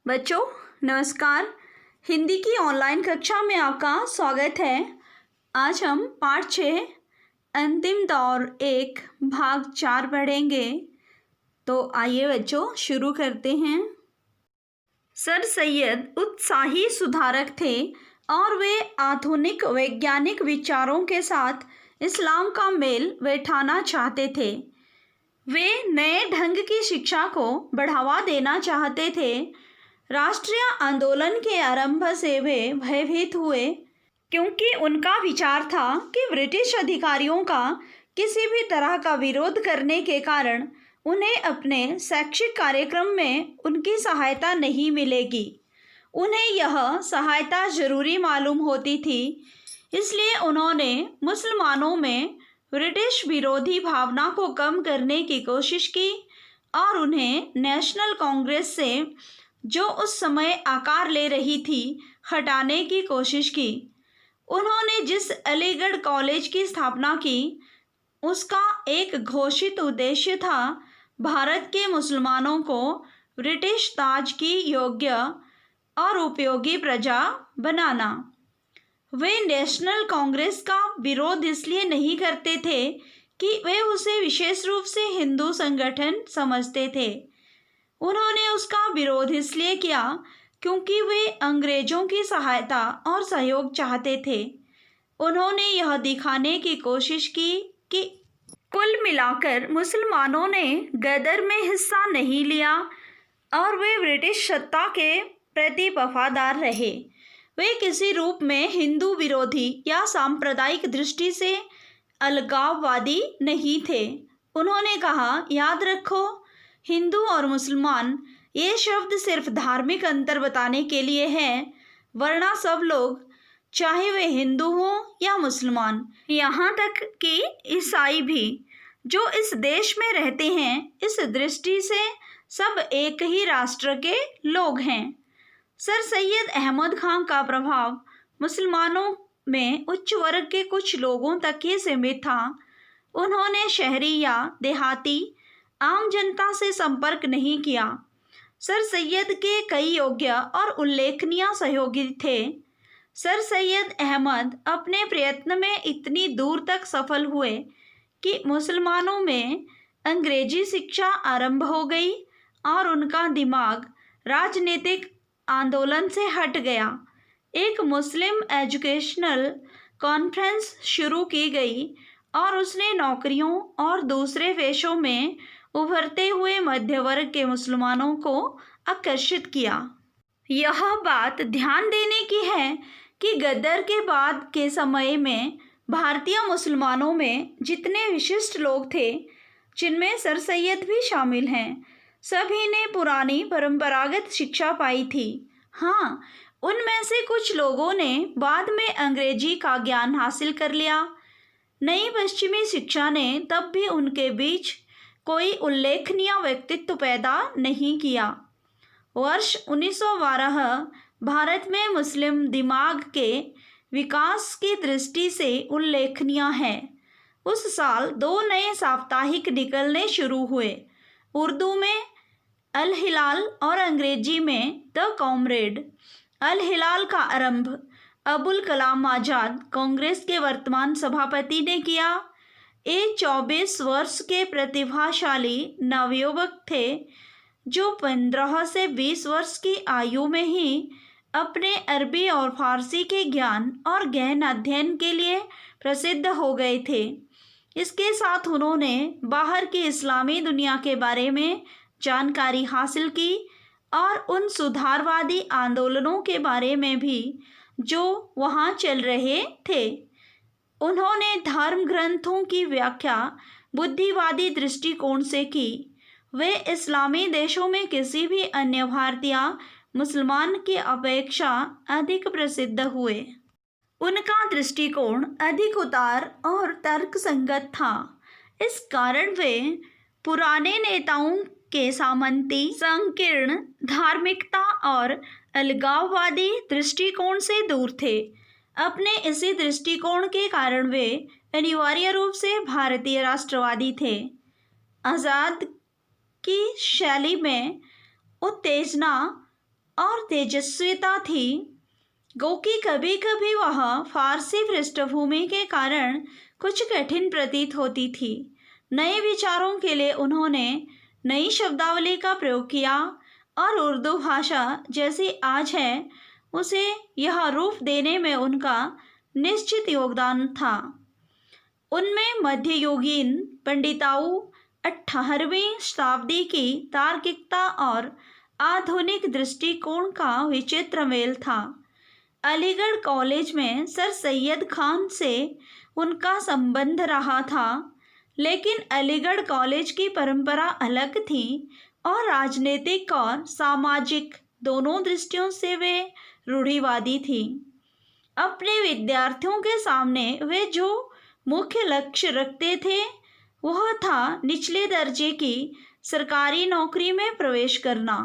बच्चों नमस्कार। हिंदी की ऑनलाइन कक्षा में आपका स्वागत है। आज हम पाठ 6 अंतिम दौर 1 भाग 4 पढ़ेंगे। तो आइए बच्चों शुरू करते हैं। सर सैयद उत्साही सुधारक थे और वे आधुनिक वैज्ञानिक विचारों के साथ इस्लाम का मेल बैठाना चाहते थे। वे नए ढंग की शिक्षा को बढ़ावा देना चाहते थे। राष्ट्रीय आंदोलन के आरंभ से वे भयभीत हुए क्योंकि उनका विचार था कि ब्रिटिश अधिकारियों का किसी भी तरह का विरोध करने के कारण उन्हें अपने शैक्षिक कार्यक्रम में उनकी सहायता नहीं मिलेगी। उन्हें यह सहायता जरूरी मालूम होती थी, इसलिए उन्होंने मुसलमानों में ब्रिटिश विरोधी भावना को कम करने की कोशिश की और उन्हें नेशनल कांग्रेस से, जो उस समय आकार ले रही थी, हटाने की कोशिश की। उन्होंने जिस अलीगढ़ कॉलेज की स्थापना की, उसका एक घोषित उद्देश्य था भारत के मुसलमानों को ब्रिटिश ताज की योग्य और उपयोगी प्रजा बनाना। वे नेशनल कांग्रेस का विरोध इसलिए नहीं करते थे कि वे उसे विशेष रूप से हिंदू संगठन समझते थे। उन्होंने उसका विरोध इसलिए किया क्योंकि वे अंग्रेजों की सहायता और सहयोग चाहते थे। उन्होंने यह दिखाने की कोशिश की कि कुल मिलाकर मुसलमानों ने गदर में हिस्सा नहीं लिया और वे ब्रिटिश सत्ता के प्रति वफादार रहे। वे किसी रूप में हिंदू विरोधी या सांप्रदायिक दृष्टि से अलगाववादी नहीं थे। उन्होंने कहा, याद रखो, हिंदू और मुसलमान ये शब्द सिर्फ धार्मिक अंतर बताने के लिए है, वरना सब लोग, चाहे वे हिंदू हों या मुसलमान, यहाँ तक कि ईसाई भी, जो इस देश में रहते हैं, इस दृष्टि से सब एक ही राष्ट्र के लोग हैं। सर सैयद अहमद खान का प्रभाव मुसलमानों में उच्च वर्ग के कुछ लोगों तक ही सीमित था। उन्होंने शहरी या देहाती आम जनता से संपर्क नहीं किया। सर सैयद के कई योग्य और उल्लेखनीय सहयोगी थे। सर सैयद अहमद अपने प्रयत्न में इतनी दूर तक सफल हुए कि मुसलमानों में अंग्रेजी शिक्षा आरंभ हो गई और उनका दिमाग राजनीतिक आंदोलन से हट गया। एक मुस्लिम एजुकेशनल कॉन्फ्रेंस शुरू की गई और उसने नौकरियों और दूसरे पेशों में उभरते हुए मध्य वर्ग के मुसलमानों को आकर्षित किया। यह बात ध्यान देने की है कि गदर के बाद के समय में भारतीय मुसलमानों में जितने विशिष्ट लोग थे, जिनमें सर सैयद भी शामिल हैं, सभी ने पुरानी परंपरागत शिक्षा पाई थी। हाँ, उनमें से कुछ लोगों ने बाद में अंग्रेजी का ज्ञान हासिल कर लिया। नई पश्चिमी शिक्षा ने तब भी उनके बीच कोई उल्लेखनीय व्यक्तित्व पैदा नहीं किया। वर्ष 1912 भारत में मुस्लिम दिमाग के विकास की दृष्टि से उल्लेखनीय है। उस साल 2 नए साप्ताहिक निकलने शुरू हुए, उर्दू में अल हिलाल और अंग्रेजी में द कॉमरेड। अल हिलाल का आरंभ अबुल कलाम आज़ाद, कांग्रेस के वर्तमान सभापति, ने किया। ये 24 वर्ष के प्रतिभाशाली नवयुवक थे जो 15 से 20 वर्ष की आयु में ही अपने अरबी और फारसी के ज्ञान और गहन अध्ययन के लिए प्रसिद्ध हो गए थे। इसके साथ उन्होंने बाहर की इस्लामी दुनिया के बारे में जानकारी हासिल की और उन सुधारवादी आंदोलनों के बारे में भी जो वहाँ चल रहे थे। उन्होंने धर्म ग्रंथों की व्याख्या बुद्धिवादी दृष्टिकोण से की। वे इस्लामी देशों में किसी भी अन्य भारतीय मुसलमान की अपेक्षा अधिक प्रसिद्ध हुए। उनका दृष्टिकोण अधिक उदार और तर्कसंगत था। इस कारण वे पुराने नेताओं के सामंती, संकीर्ण धार्मिकता और अलगाववादी दृष्टिकोण से दूर थे। अपने इसी दृष्टिकोण के कारण वे अनिवार्य रूप से भारतीय राष्ट्रवादी थे। आज़ाद की शैली में उत्तेजना और तेजस्विता थी। गोकी कभी कभी वह फारसी पृष्ठभूमि के कारण कुछ कठिन प्रतीत होती थी। नए विचारों के लिए उन्होंने नई शब्दावली का प्रयोग किया और उर्दू भाषा जैसी आज है उसे यह रूप देने में उनका निश्चित योगदान था। उनमें मध्ययुगीन पंडिताऊ 18वीं शताब्दी की तार्किकता और आधुनिक दृष्टिकोण का विचित्र मेल था। अलीगढ़ कॉलेज में सर सैयद खान से उनका संबंध रहा था, लेकिन अलीगढ़ कॉलेज की परंपरा अलग थी और राजनीतिक और सामाजिक दोनों दृष्टियों से वे रूढ़िवादी थी। अपने विद्यार्थियों के सामने वे जो मुख्य लक्ष्य रखते थे वह था निचले दर्जे की सरकारी नौकरी में प्रवेश करना।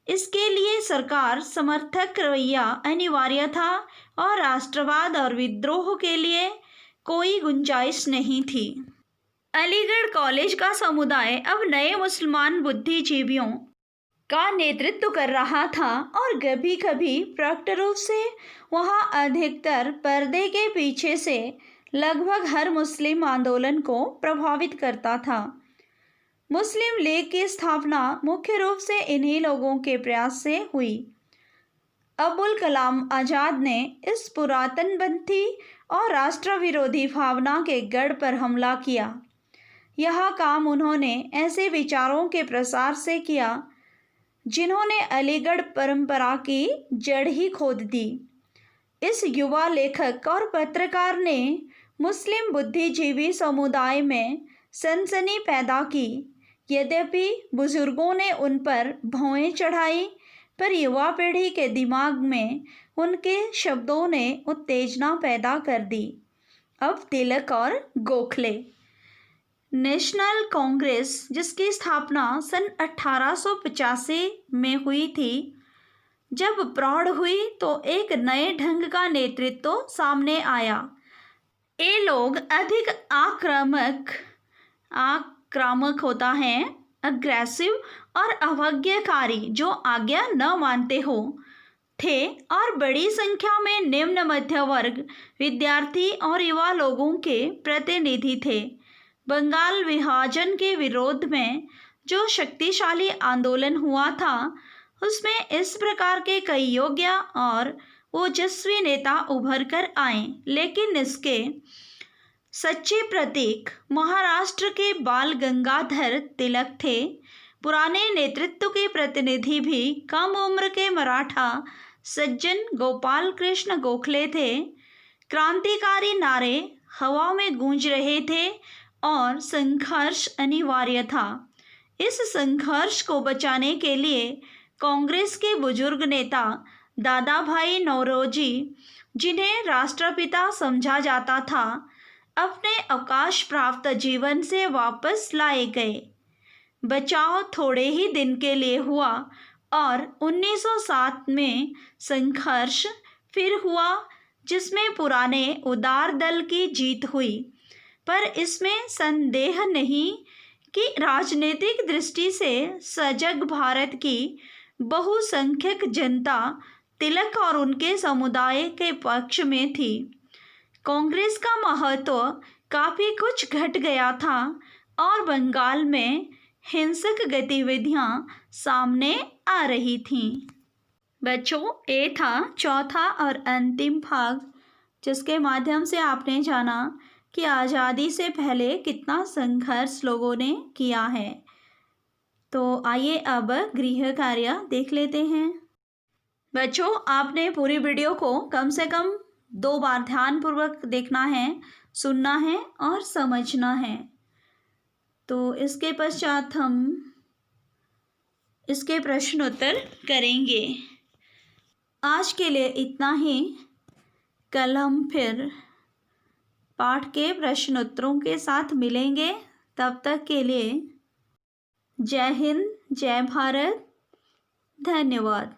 इसके लिए सरकार समर्थक रवैया अनिवार्य था और राष्ट्रवाद और विद्रोह के लिए कोई गुंजाइश नहीं थी। अलीगढ़ कॉलेज का समुदाय अब नए मुसलमान बुद्धिजीवियों का नेतृत्व कर रहा था और कभी कभी प्रकट रूप से वहाँ अधिकतर पर्दे के पीछे से लगभग हर मुस्लिम आंदोलन को प्रभावित करता था। मुस्लिम लीग की स्थापना मुख्य रूप से इन्हीं लोगों के प्रयास से हुई। अबुल कलाम आज़ाद ने इस पुरातनपंथी और राष्ट्र विरोधी भावना के गढ़ पर हमला किया। यह काम उन्होंने ऐसे विचारों के प्रसार से किया जिन्होंने अलीगढ़ परंपरा की जड़ ही खोद दी। इस युवा लेखक और पत्रकार ने मुस्लिम बुद्धिजीवी समुदाय में सनसनी पैदा की। यद्यपि बुजुर्गों ने उन पर भौएं चढ़ाई, पर युवा पीढ़ी के दिमाग में उनके शब्दों ने उत्तेजना पैदा कर दी। अब तिलक और गोखले। नेशनल कांग्रेस, जिसकी स्थापना सन 1885 में हुई थी, जब प्रौढ़ हुई तो एक नए ढंग का नेतृत्व सामने आया। ये लोग अधिक आक्रामक होता है, अग्रेसिव और अवज्ञाकारी, जो आज्ञा न मानते हो थे, और बड़ी संख्या में निम्न मध्य वर्ग, विद्यार्थी और युवा लोगों के प्रतिनिधि थे। बंगाल विभाजन के विरोध में जो शक्तिशाली आंदोलन हुआ था उसमें इस प्रकार के कई योग्य और ओजस्वी नेता उभर कर आए, लेकिन इसके सच्चे प्रतीक महाराष्ट्र के बाल गंगाधर तिलक थे। पुराने नेतृत्व के प्रतिनिधि भी कम उम्र के मराठा सज्जन गोपाल कृष्ण गोखले थे। क्रांतिकारी नारे हवा में गूंज रहे थे और संघर्ष अनिवार्य था। इस संघर्ष को बचाने के लिए कांग्रेस के बुजुर्ग नेता दादा भाई नौरोजी, जिन्हें राष्ट्रपिता समझा जाता था, अपने अवकाश प्राप्त जीवन से वापस लाए गए। बचाव थोड़े ही दिन के लिए हुआ और 1907 में संघर्ष फिर हुआ, जिसमें पुराने उदार दल की जीत हुई। पर इसमें संदेह नहीं कि राजनीतिक दृष्टि से सजग भारत की बहुसंख्यक जनता तिलक और उनके समुदाय के पक्ष में थी। कांग्रेस का महत्व काफ़ी कुछ घट गया था और बंगाल में हिंसक गतिविधियां सामने आ रही थीं। बच्चों, ये था चौथा और अंतिम भाग, जिसके माध्यम से आपने जाना कि आज़ादी से पहले कितना संघर्ष लोगों ने किया है। तो आइए अब गृह कार्य देख लेते हैं। बच्चों, आपने पूरी वीडियो को कम से कम 2 बार ध्यानपूर्वक देखना है, सुनना है और समझना है। तो इसके पश्चात हम इसके प्रश्न उत्तर करेंगे। आज के लिए इतना ही। कल हम फिर पाठ के प्रश्न उत्तरों के साथ मिलेंगे। तब तक के लिए जय हिंद, जय भारत, धन्यवाद।